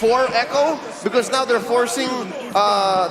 for Echo because now they're forcing,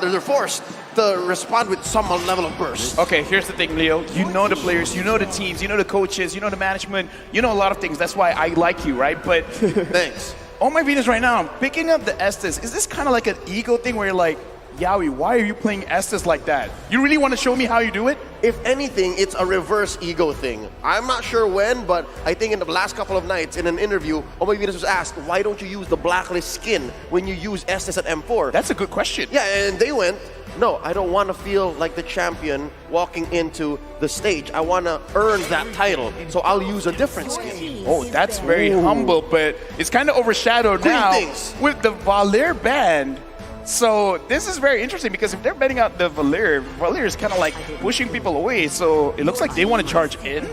they're forced to respond with some level of burst. Okay, here's the thing, Leo. You know the players, you know the teams, you know the coaches, you know the management, you know a lot of things. That's why I like you, right? But Thanks. oh my Venus right now, picking up the Estes, is this kind of like an ego thing where you're like, Yaoi, why are you playing Estes like that? You really want to show me how you do it? If anything, it's a reverse ego thing. I'm not sure when, but I think in the last couple of nights in an interview, Omar Venus was asked, why don't you use the Blacklist skin when you use Estes at M4? That's a good question. Yeah, and they went, no, I don't want to feel like the champion walking into the stage. I want to earn that title, so I'll use a different skin. Oh, that's very humble, but it's kind of overshadowed now with the Valir ban. So this is very interesting because if they're betting out the Valir is kind of like pushing people away. So it looks like they want to charge in.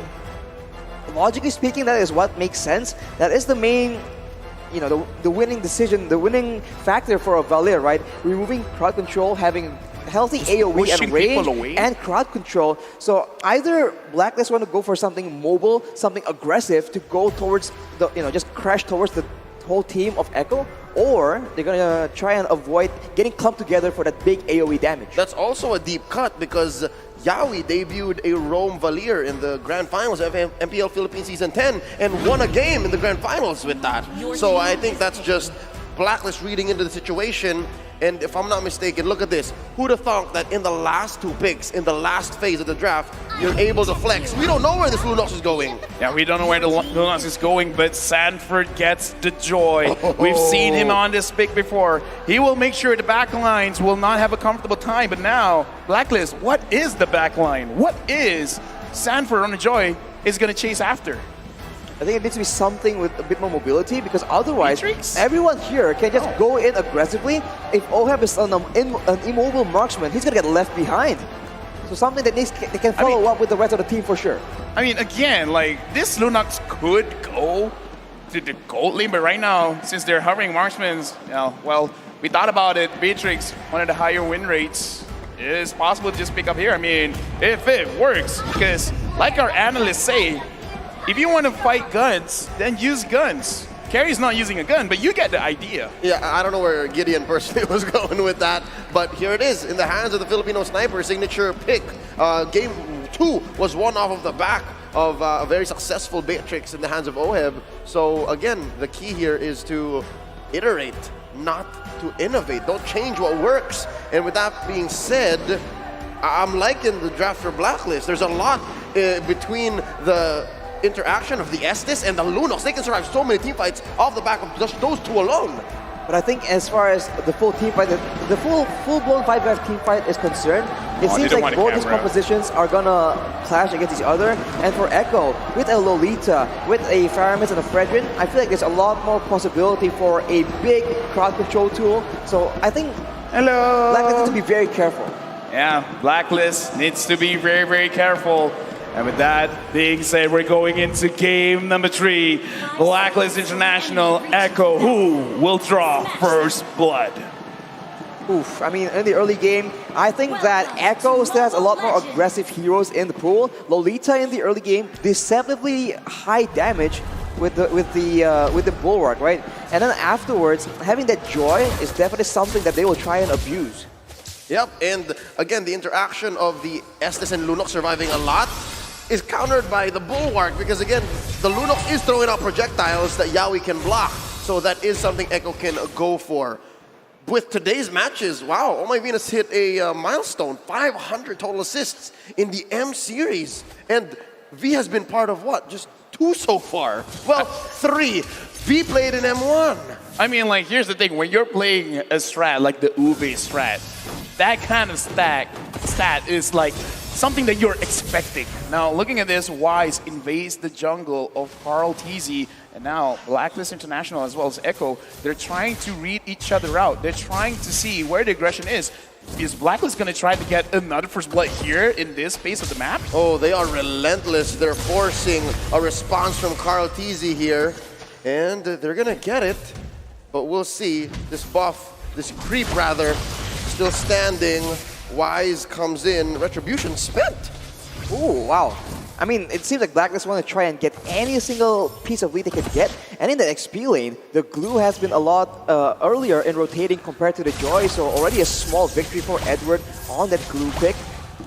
Logically speaking, that is what makes sense. That is the main, you know, the winning decision, the winning factor for a Valir, right? Removing crowd control, having healthy AoE and range and crowd control. So either Blacklist want to go for something mobile, something aggressive to go towards the, you know, just crash towards the whole team of Echo, or they're gonna try and avoid getting clumped together for that big AoE damage. That's also a deep cut because Yaoi debuted a Roam Valir in the Grand Finals of MPL Philippines Season 10 and won a game in the Grand Finals with that. So I think that's just Blacklist reading into the situation. And if I'm not mistaken, look at this. Who'd have thought that in the last two picks, in the last phase of the draft, you're able to flex? We don't know where this Lunox is going. Yeah, we don't know where the Lunox is going, but Sanford gets the joy. We've seen him on this pick before. He will make sure the back lines will not have a comfortable time. But now, Blacklist, what is the back line? What is Sanford on the joy is going to chase after? I think it needs to be something with a bit more mobility because otherwise everyone here can just go in aggressively. If Oheb is an immobile marksman, he's going to get left behind. So something that they can follow up with the rest of the team for sure. I mean, again, like this Lunox could go to the gold lane, but right now, since they're hovering marksmen, you know, well, we thought about it. Beatrix, one of the higher win rates, is possible to just pick up here. I mean, if it works, because like our analysts say, if you want to fight guns, then use guns. Carrie's not using a gun, but you get the idea. Yeah, I don't know where Gideon personally was going with that, but here it is in the hands of the Filipino sniper signature pick. Game 2 was won off of the back of a very successful Beatrix in the hands of Oheb. So again, the key here is to iterate, not to innovate. Don't change what works. And with that being said, I'm liking the draft for Blacklist. There's a lot between the interaction of the Estes and the Lunox. They can survive so many team fights off the back of just those two alone. But I think as far as the full team fight, the full-blown 5v5 team fight is concerned, it seems like both these compositions are gonna clash against each other. And for Echo, with a Lolita, with a Faramis and a Fredrin, I feel like there's a lot more possibility for a big crowd control tool. So I think Blacklist needs to be very careful. Yeah, Blacklist needs to be very, very careful. And with that being said, we're going into game number 3. Blacklist International, Echo. Who will draw first blood? Oof, I mean, in the early game, I think that Echo still has a lot more aggressive heroes in the pool. Lolita in the early game, deceptively high damage with the Bulwark, right? And then afterwards, having that Joy is definitely something that they will try and abuse. Yep, and again, the interaction of the Estes and Lunox surviving a lot is countered by the Bulwark because again, the Lunox is throwing out projectiles that Yaoi can block. So that is something Echo can go for. With today's matches, wow, Oh My Venus hit a milestone, 500 total assists in the M series. And V has been part of what? Just 2 so far. Well, 3. V played in M1. I mean, like, here's the thing. When you're playing a strat, like the Uve strat, that kind of stat is like something that you're expecting. Now, looking at this, Wise invades the jungle of Carl TZ, and now Blacklist International as well as Echo, they're trying to read each other out. They're trying to see where the aggression is. Is Blacklist going to try to get another first blood here in this phase of the map? Oh, they are relentless. They're forcing a response from Carl TZ here, and they're going to get it. But we'll see. This buff, this creep rather, still standing. Wise comes in. Retribution spent. Ooh, wow. I mean, it seems like Blacklist want to try and get any single piece of lead they can get. And in the XP lane, the glue has been a lot earlier in rotating compared to the Joy, so already a small victory for Edward on that glue pick.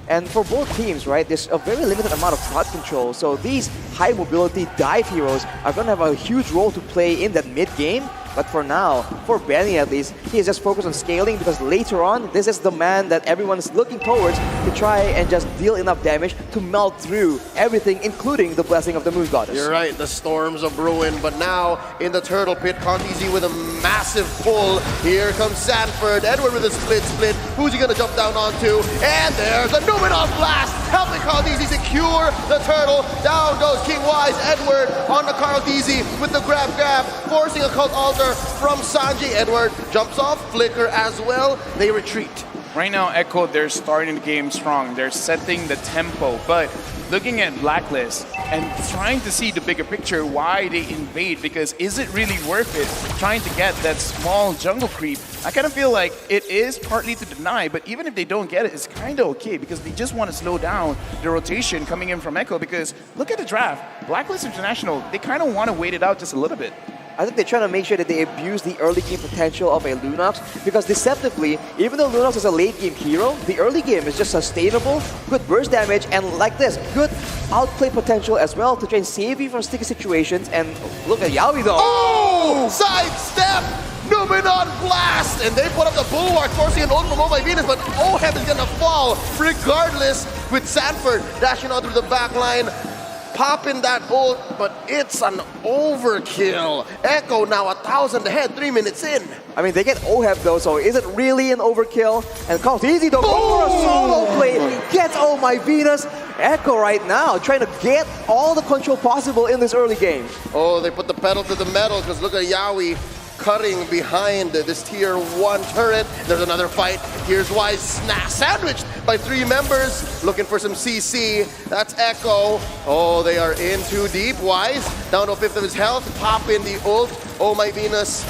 And for both teams, right, there's a very limited amount of crowd control. So these high mobility dive heroes are going to have a huge role to play in that mid game. But for now, for Benny at least, he is just focused on scaling because later on, this is the man that everyone is looking towards to try and just deal enough damage to melt through everything, including the Blessing of the Moon Goddess. You're right, the storms are brewing, but now in the Turtle Pit, Contizi with a massive pull. Here comes Sanford, Edward with a split. Who's he gonna jump down onto? And there's a Numenor Blast, helping Contizi secure the turtle. Down goes King Wise, Edward on the Contizi with the grab, forcing a Cult Altar from Sanji. Edward jumps off, Flicker as well, they retreat. Right now, Echo, they're starting the game strong. They're setting the tempo, but looking at Blacklist and trying to see the bigger picture, why they invade, because is it really worth it trying to get that small jungle creep? I kind of feel like it is partly to deny, but even if they don't get it, it's kind of okay because they just want to slow down the rotation coming in from Echo because look at the draft. Blacklist International, they kind of want to wait it out just a little bit. I think they're trying to make sure that they abuse the early game potential of a Lunox because deceptively, even though Lunox is a late game hero, the early game is just sustainable, good burst damage, and like this, good outplay potential as well to try and save you from sticky situations. And look at Yaoi though. Oh! Sidestep! Numenor Blast! And they put up the bulwark, forcing an ult from my Venus, but Oheb is gonna fall regardless with Sanford dashing out through the back line. Popping that ult, but it's an overkill. Echo now 1,000 ahead, 3 minutes in. I mean, they get Oheb though, so is it really an overkill? And Contizi though, go for a solo play, gets Oh My Venus. Echo right now trying to get all the control possible in this early game. Oh, they put the pedal to the metal because look at Yaoi cutting behind this tier 1 turret. There's another fight. Here's Wise sandwiched by 3 members. Looking for some CC. That's Echo. Oh, they are in too deep. Wise down to a fifth of his health. Pop in the ult. Oh My Venus.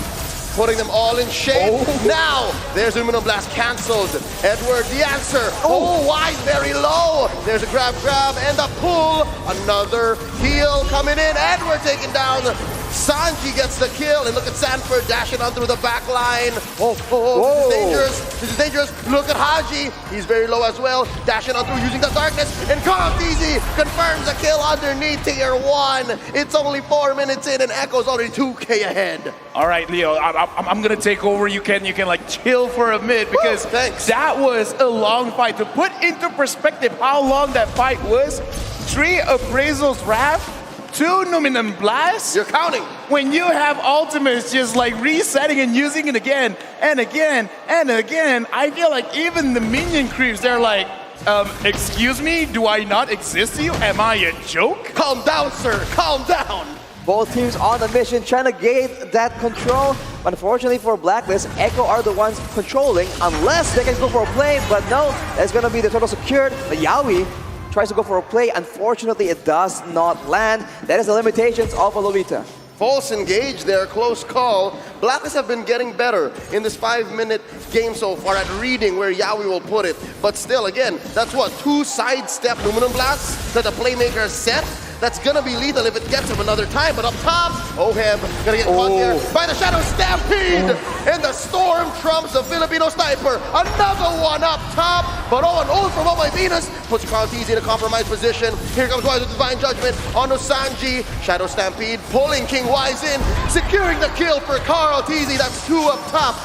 Putting them all in shape. Oh. Now, there's Numenor Blast cancelled. Edward, the answer. Oh, Wise very low. There's a grab, and a pull. Another heal coming in. Edward taking down. Sanji gets the kill, and look at Sanford dashing on through the back line. This is dangerous. Look at Haji, he's very low as well, dashing on through using the darkness, and Contizi confirms a kill underneath tier 1. It's only 4 minutes in, and Echo's already 2K ahead. All right, Leo, I'm gonna take over. You can like chill for a minute because that was a long fight. To put into perspective how long that fight was, 3 Appraisals Wrath, 2 Numenor Blast. You're counting. When you have ultimates just like resetting and using it again and again and again, I feel like even the minion creeps, they're like, excuse me, do I not exist to you? Am I a joke? Calm down, sir, calm down. Both teams on a mission trying to gain that control. Unfortunately for Blacklist, Echo are the ones controlling unless they can go for a play, but no, it's gonna be the total secured. But Yaoi tries to go for a play. Unfortunately, it does not land. That is the limitations of a Lolita. False engage there, close call. Blacklist have been getting better in this 5-minute game so far at reading where Yaoi will put it. But still, again, that's what, 2 sidestep Numenor Blasts that the playmaker set. That's gonna be lethal if it gets him another time. But up top, Oheb gonna get caught there by the Shadow Stampede. And the storm trumps the Filipino sniper. Another one up top. But an ult from Oh My Venus puts Contizi in a compromised position. Here comes Wise with Divine Judgment on Sanji. Shadow Stampede pulling King Wise in, securing the kill for Carl Teasy. That's 2 up top.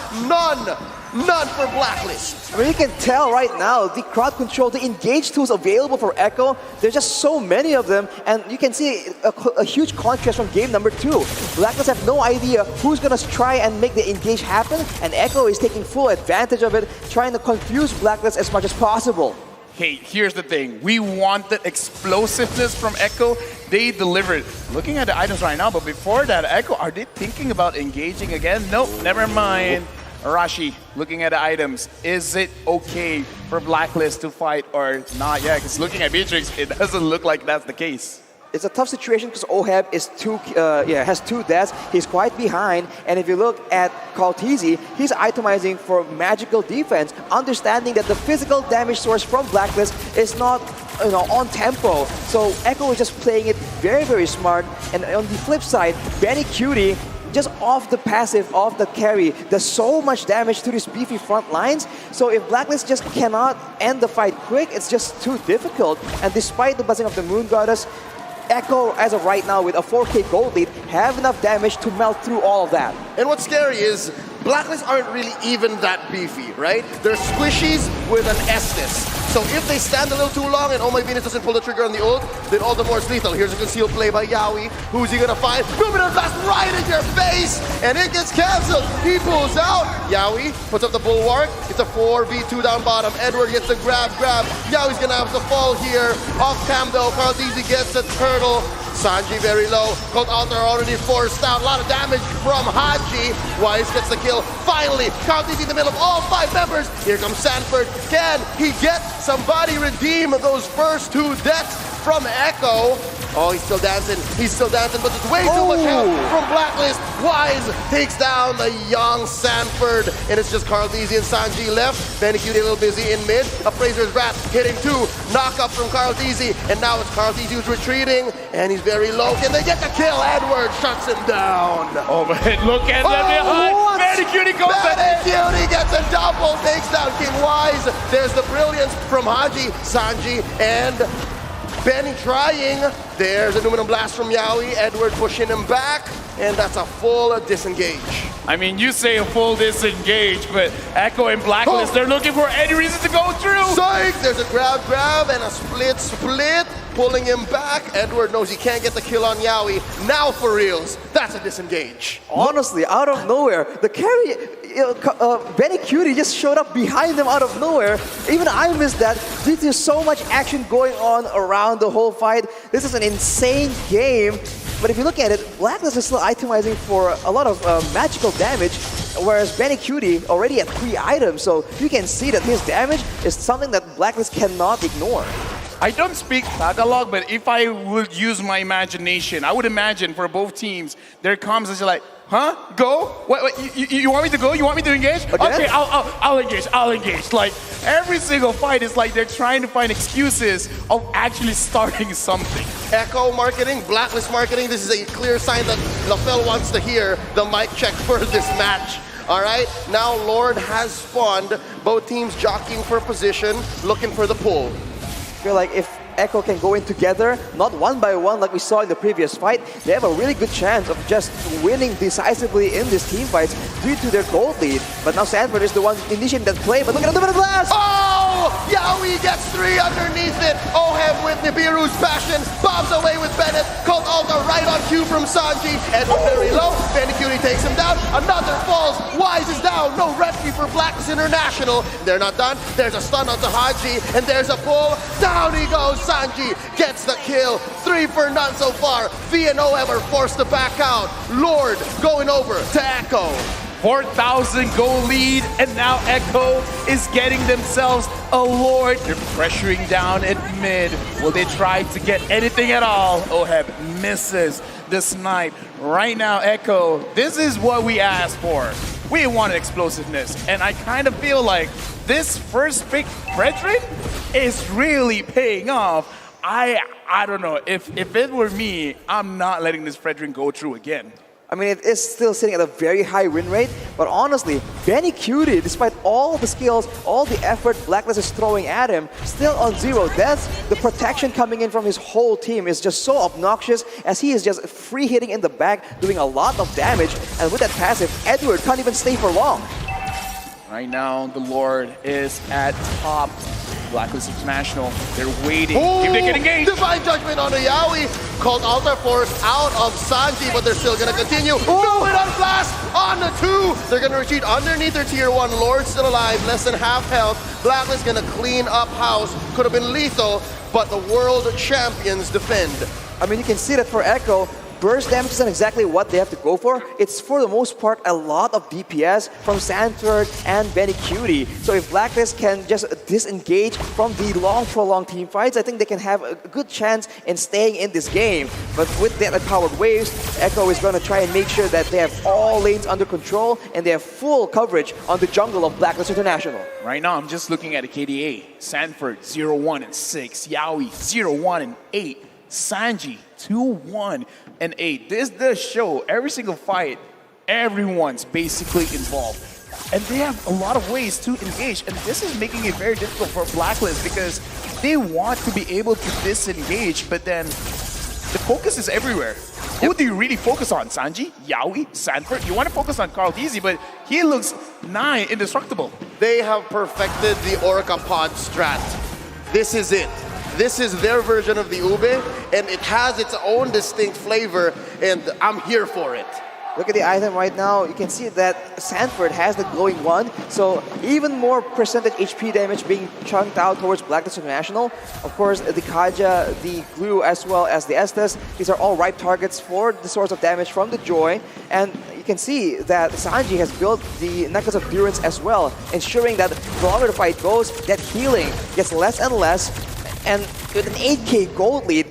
None for Blacklist. I mean, you can tell right now the crowd control, the engage tools available for Echo, there's just so many of them, and you can see a huge contrast from game number 2. Blacklist have no idea who's gonna try and make the engage happen, and Echo is taking full advantage of it, trying to confuse Blacklist as much as possible. Hey, here's the thing. We want the explosiveness from Echo. They delivered. Looking at the items right now, but before that, Echo, are they thinking about engaging again? Nope, never mind. Arashi, looking at the items, is it okay for Blacklist to fight or not? Yeah, because looking at Beatrix, it doesn't look like that's the case. It's a tough situation because Oheb is has 2 deaths. He's quite behind. And if you look at Kaltizi, he's itemizing for magical defense, understanding that the physical damage source from Blacklist is not on tempo. So Echo is just playing it very, very smart. And on the flip side, Benny Cutie, just off the passive, off the carry, does so much damage to these beefy front lines. So if Blacklist just cannot end the fight quick, it's just too difficult. And despite the Blessing of the Moon Goddess, Echo, as of right now, with a 4K gold lead, have enough damage to melt through all of that. And what's scary is Blacklist aren't really even that beefy, right? They're squishies with an Estus. So if they stand a little too long and Oh My Venus doesn't pull the trigger on the ult, then all the more it's lethal. Here's a concealed play by Yaoi. Who's he gonna find? Luminous Blast right in your face! And it gets cancelled. He pulls out. Yaoi puts up the bulwark. It's a 4v2 down bottom. Edward gets the grab. Yaoi's gonna have to fall here. Off cam though, Carldeezy gets the turtle. Sanji very low. Cold Altar already forced out. A lot of damage from Haji. Wise gets the kill. Finally, Carldeezy in the middle of all 5 members. Here comes Sanford. Can he get somebody redeem those first 2 deaths from Echo? Oh, he's still dancing, but there's way too much help from Blacklist. Wise takes down the young Sanford, and it's just Carldeezy and Sanji left. Benny Cutie a little busy in mid. A Fraser's Wrath hitting 2. Knock up from Carldeezy, and now it's Carldeezy who's retreating, and he's very low. Can they get the kill? Edward shuts him down. Overhead, look at them behind. Benny Cutie goes Benny Cutie gets a double, takes down King Wise. There's the brilliance from Haji, Sanji, and Benny trying. There's a Numinum Blast from Yaoi. Edward pushing him back, and that's a full disengage. I mean, you say a full disengage, but Echo and Blacklist, they're looking for any reason to go through. Psych! There's a grab, and a split, pulling him back. Edward knows he can't get the kill on Yaoi. Now for reals, that's a disengage. Honestly, out of nowhere, the carry, Benny Cutie just showed up behind them out of nowhere. Even I missed that due to so much action going on around the whole fight. This is an insane game. But if you look at it, Blacklist is still itemizing for a lot of magical damage, whereas Benny Cutie already at 3 items. So you can see that his damage is something that Blacklist cannot ignore. I don't speak Tagalog, but if I would use my imagination, I would imagine for both teams, their comms is like, huh? Go? What you want me to go? You want me to engage? Again? Okay, I'll engage. Like, every single fight is like they're trying to find excuses of actually starting something. Echo marketing, Blacklist marketing, this is a clear sign that LaFell wants to hear the mic check for this match. All right, now Lord has spawned, both teams jockeying for position, looking for the pull. I feel like if Echo can go in together, not one by one like we saw in the previous fight, they have a really good chance of just winning decisively in these team fights due to their gold lead. But now Sanford is the one initiating that play, but look at the blast! Oh! Yaoi gets 3 underneath it. Oheb with Nibiru's passion, bombs away with Bennett. Cold Altar right on cue from Sanji. Edward very low. Benny Cutie takes him down. Another falls. Wise is down. No rescue for Blacklist International. They're not done. There's a stun onto Haji, and there's a pull. Down he goes. Sanji gets the kill. 3 for none so far. V and Oheb are forced to back out. Lord going over to Echo. 4,000 goal lead, and now Echo is getting themselves a Lord. They're pressuring down at mid. Will they try to get anything at all? Oheb misses the snipe. Right now, Echo, this is what we asked for. We wanted explosiveness, and I kind of feel like this first pick, Frederick, is really paying off. I don't know. If it were me, I'm not letting this Frederick go through again. I mean, it is still sitting at a very high win rate, but honestly, Benny Cutie, despite all the skills, all the effort Blacklist is throwing at him, still on 0 deaths. The protection coming in from his whole team is just so obnoxious, as he is just free hitting in the back, doing a lot of damage, and with that passive, Edward can't even stay for long. Right now, the Lord is at top. Blacklist International, they're waiting. If they get engaged. Divine Judgment on the Yaoi. Cold Altar forced out of Sanji, but they're still going to continue. Numinum Blast on the 2. They're going to retreat underneath their tier 1. Lord still alive, less than half health. Blacklist going to clean up house. Could have been lethal, but the world champions defend. I mean, you can see that for Echo, burst damage isn't exactly what they have to go for. It's for the most part a lot of DPS from Sanford and Benny Cutie. So if Blacklist can just disengage from the long prolonged team fights, I think they can have a good chance in staying in this game. But with that powered waves, Echo is going to try and make sure that they have all lanes under control and they have full coverage on the jungle of Blacklist International. Right now, I'm just looking at the KDA. Sanford 0-1 and 6, Yaoi 0-1 and 8, Sanji 2-1 and 8. This does show every single fight, everyone's basically involved. And they have a lot of ways to engage, and this is making it very difficult for Blacklist because they want to be able to disengage, but then the focus is everywhere. Who do you really focus on? Sanji? Yaoi? Sanford? You want to focus on Carl Deasy, but he looks nigh indestructible. They have perfected the Orca Pod strat. This is it. This is their version of the Ube, and it has its own distinct flavor, and I'm here for it. Look at the item right now. You can see that Sanford has the glowing one, so even more percentage HP damage being chunked out towards Blacklist International. Of course, the Kaja, the Glue, as well as the Estes, these are all ripe targets for the source of damage from the Joy. And you can see that Sanji has built the Necklace of Durance as well, ensuring that the longer the fight goes, that healing gets less and less. And with an 8k gold lead,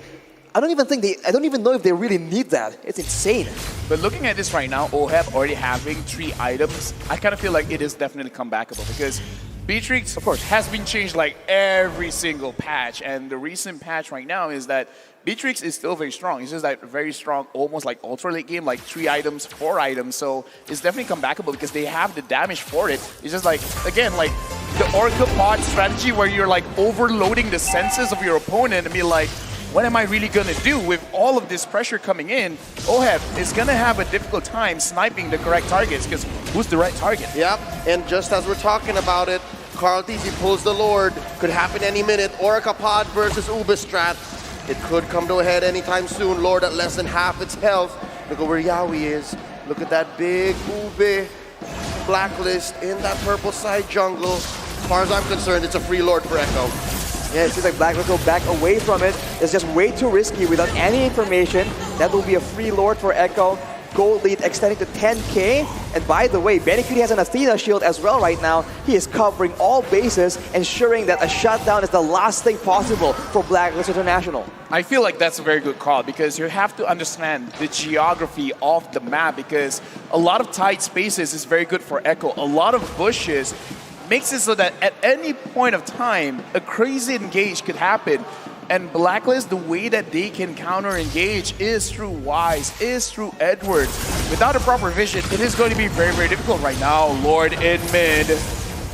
I don't even know if they really need that. It's insane. But looking at this right now, OHEB already having 3 items, I kind of feel like it is definitely comebackable because Beatrix, of course, has been changed like every single patch. And the recent patch right now is that Beatrix is still very strong. It's just like very strong, almost like ultra late game, like 3 items, 4 items. So it's definitely comebackable because they have the damage for it. It's just like, again, like the Orca Pod strategy where you're like overloading the senses of your opponent and be like, what am I really going to do with all of this pressure coming in? OHEB is going to have a difficult time sniping the correct targets because who's the right target? Yep, and just as we're talking about it, Carl Deasy pulls the Lord. Could happen any minute. Orca Pod versus Ube strat. It could come to a head anytime soon. Lord at less than half its health. Look at where Yaoi is. Look at that big Ube Blacklist in that purple side jungle. As far as I'm concerned, it's a free Lord for Echo. Yeah, it seems like Blacklist will back away from it. It's just way too risky without any information. That will be a free Lord for Echo. Gold lead extending to 10k. And by the way, Benny Cutie has an Athena shield as well right now. He is covering all bases, ensuring that a shutdown is the last thing possible for Blacklist International. I feel like that's a very good call because you have to understand the geography of the map because a lot of tight spaces is very good for Echo. A lot of bushes makes it so that at any point of time, a crazy engage could happen. And Blacklist, the way that they can counter-engage is through Wise, is through Edwards. Without a proper vision, it is going to be very, very difficult right now. Lord in mid.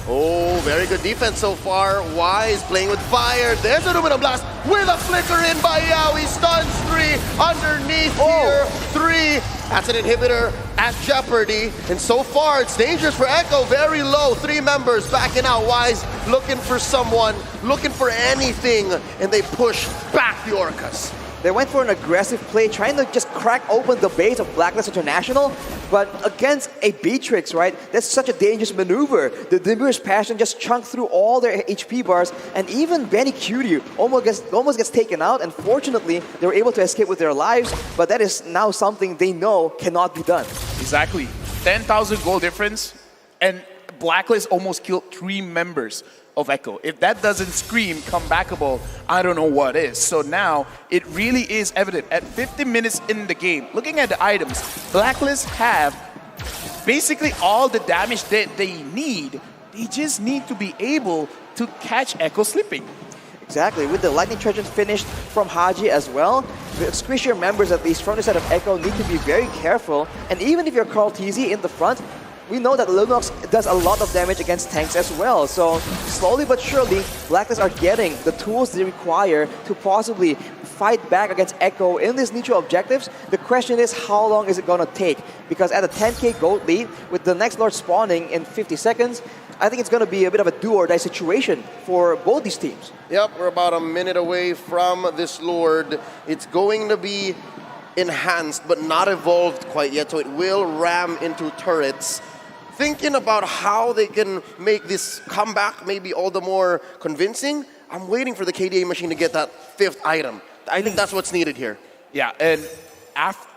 Oh, very good defense so far. Wise playing with fire. There's an Aluminum Blast with a flicker in by Yaoi. Stuns 3 underneath here. 3. That's an inhibitor at jeopardy. And so far, it's dangerous for Echo. Very low. 3 members backing out. Wise looking for someone, looking for anything. And they push back the Orcas. They went for an aggressive play, trying to just crack open the base of Blacklist International. But against a Beatrix, right, that's such a dangerous maneuver. The Dimmer's Passion just chunked through all their HP bars, and even Benny Cutie almost gets taken out. And fortunately, they were able to escape with their lives, but that is now something they know cannot be done. Exactly. 10,000 gold difference, and Blacklist almost killed 3 members of Echo. If that doesn't scream comebackable, I don't know what is. So now it really is evident at 50 minutes in the game. Looking at the items, Blacklist have basically all the damage that they need. They just need to be able to catch Echo slipping. Exactly, with the Lightning Trojans finished from Haji as well, the Squisher members, at least from the side of Echo, need to be very careful. And even if you're Carl TZ in the front, we know that Lunox does a lot of damage against tanks as well. So slowly but surely, Blacklist are getting the tools they require to possibly fight back against Echo in these neutral objectives. The question is, how long is it going to take? Because at a 10k gold lead, with the next Lord spawning in 50 seconds, I think it's going to be a bit of a do-or-die situation for both these teams. Yep, we're about a minute away from this Lord. It's going to be enhanced, but not evolved quite yet, so it will ram into turrets. Thinking about how they can make this comeback maybe all the more convincing, I'm waiting for the KDA machine to get that 5th item. I think that's what's needed here. Yeah, and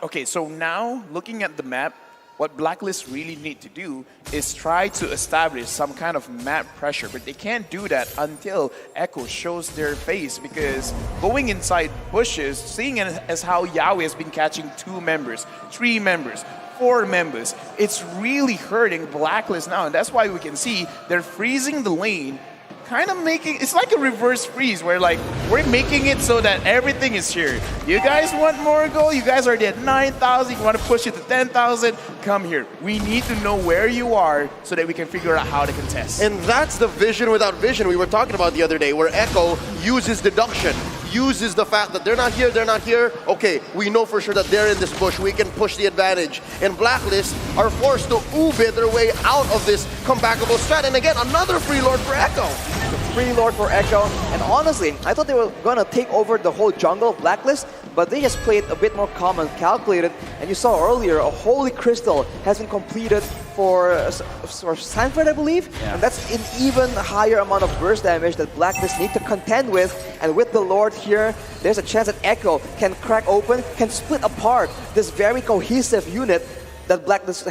Okay, so now looking at the map, what Blacklist really need to do is try to establish some kind of map pressure, but they can't do that until Echo shows their face, because going inside bushes, seeing as how Yahweh has been catching 2 members, 3 members, 4 members, it's really hurting Blacklist now, and that's why we can see they're freezing the lane, kind of making, it's like a reverse freeze where like we're making it so that everything is here. You guys want more gold? You guys are at 9,000, you want to push it to 10,000? Come here. We need to know where you are so that we can figure out how to contest. And that's the vision without vision we were talking about the other day, where Echo uses deduction, uses the fact that they're not here. Okay, we know for sure that they're in this bush. We can push the advantage. And Blacklist are forced to ube their way out of this comebackable strat. And again, another free lord for Echo. Free Lord for Echo, and honestly, I thought they were gonna take over the whole jungle of Blacklist, but they just played a bit more calm and calculated. And you saw earlier, a Holy Crystal has been completed for Sanford, I believe, and that's an even higher amount of burst damage that Blacklist need to contend with. And with the Lord here, there's a chance that Echo can crack open, can split apart this very cohesive unit that Blacklist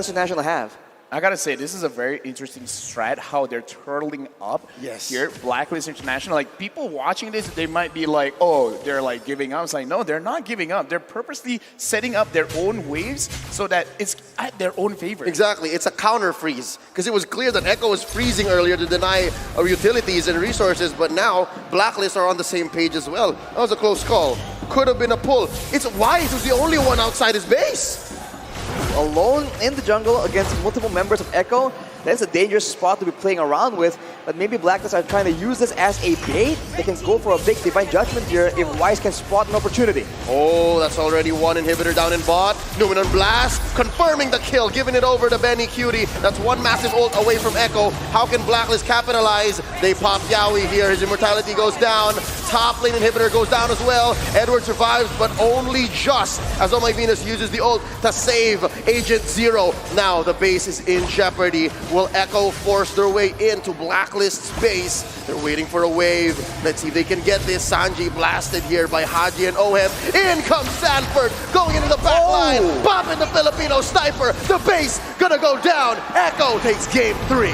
International have. I gotta say, this is a very interesting strat, how they're turtling up here, Blacklist International. Like, people watching this, they might be like, oh, they're like giving up. It's like, no, they're not giving up. They're purposely setting up their own waves so that it's at their own favor. Exactly, it's a counter freeze. Because it was clear that Echo was freezing earlier to deny our utilities and resources, but now Blacklist are on the same page as well. That was a close call. Could have been a pull. It's Wise who's the only one outside his base. Alone in the jungle against multiple members of Echo, that's a dangerous spot to be playing around with, but maybe Blacklist are trying to use this as a bait. They can go for a big Divine Judgment here if Wise can spot an opportunity. Oh, that's already one inhibitor down in bot. Numenon Blast, confirming the kill, giving it over to Benny Cutie. That's one massive ult away from Echo. How can Blacklist capitalize? They pop Yowie here, his immortality goes down. Top lane inhibitor goes down as well. Edward survives, but only just as Oh My Venus uses the ult to save Agent Zero. Now the base is in jeopardy. Will Echo force their way into Blacklist's base? They're waiting for a wave. Let's see if they can get this. Sanji blasted here by Haji and Ohem. In comes Sanford, going into the back line. Popping the Filipino sniper. The base gonna go down. Echo takes game 3.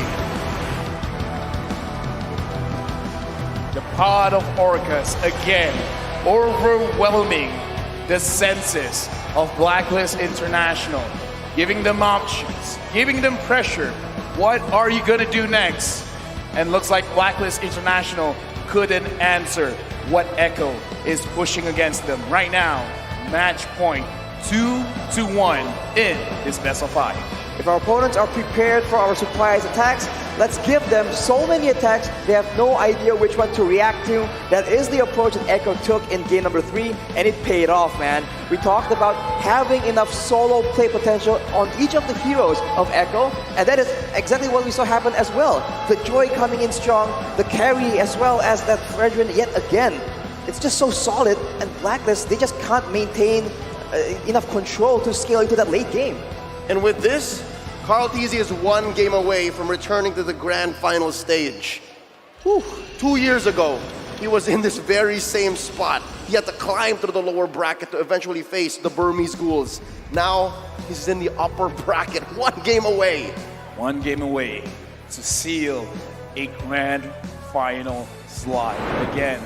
The pod of Orcas, again, overwhelming the senses of Blacklist International, giving them options, giving them pressure. What are you gonna do next? And looks like Blacklist International couldn't answer what Echo is pushing against them. Right now, match point 2-1 in this best of 5. If our opponents are prepared for our surprise attacks, let's give them so many attacks they have no idea which one to react to. That is the approach that Echo took in game number 3, and it paid off, man. We talked about having enough solo play potential on each of the heroes of Echo, and that is exactly what we saw happen as well. The Joy coming in strong, the carry as well as that Fredrin yet again. It's just so solid, and Blacklist, they just can't maintain enough control to scale into that late game. And with this, Carl Teasy is one game away from returning to the grand final stage. 2 years ago, he was in this very same spot. He had to climb through the lower bracket to eventually face the Burmese ghouls. Now, he's in the upper bracket, one game away. One game away to seal a grand final slot. Again,